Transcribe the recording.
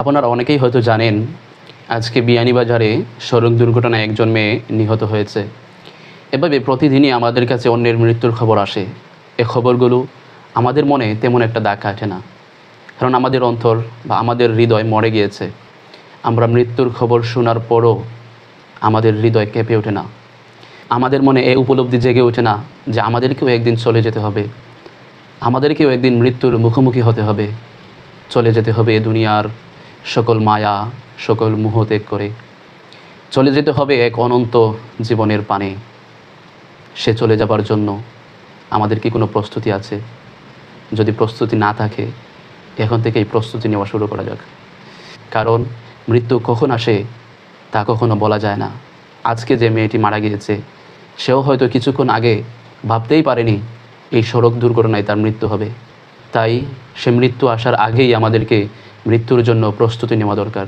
আপনারা অনেকেই হয়তো জানেন, আজকে বিয়ানীবাজারে সড়ক দুর্ঘটনায় একজন মেয়ে নিহত হয়েছে। এভাবে প্রতিদিনই আমাদের কাছে অন্যের মৃত্যুর খবর আসে। এ খবরগুলো আমাদের মনে তেমন একটা দাগ কাটে না, কারণ আমাদের অন্তর বা আমাদের হৃদয় মরে গিয়েছে। আমরা মৃত্যুর খবর শোনার পরও আমাদের হৃদয় কেঁপে ওঠে না, আমাদের মনে এ উপলব্ধি জেগে ওঠে না যে আমাদেরকেও একদিন চলে যেতে হবে, আমাদেরকেও একদিন মৃত্যুর মুখোমুখি হতে হবে, চলে যেতে হবে এ দুনিয়ার সকল মায়া, সকল মোহ ত্যাগ করে। চলে যেতে হবে এক অনন্ত জীবনের পানে। সে চলে যাবার জন্য আমাদের কি কোনো প্রস্তুতি আছে? যদি প্রস্তুতি না থাকে, এখন থেকেই প্রস্তুতি নেওয়া শুরু করা যাক। কারণ মৃত্যু কখন আসে তা কখনো বলা যায় না। আজকে যে মেয়েটি মারা গিয়েছে, সেও হয়তো কিছুক্ষণ আগে ভাবতেই পারেনি এই সড়ক দুর্ঘটনায় তার মৃত্যু হবে। তাই সে মৃত্যু আসার আগেই আমাদেরকে মৃত্যুর জন্য প্রস্তুতি নেওয়া দরকার।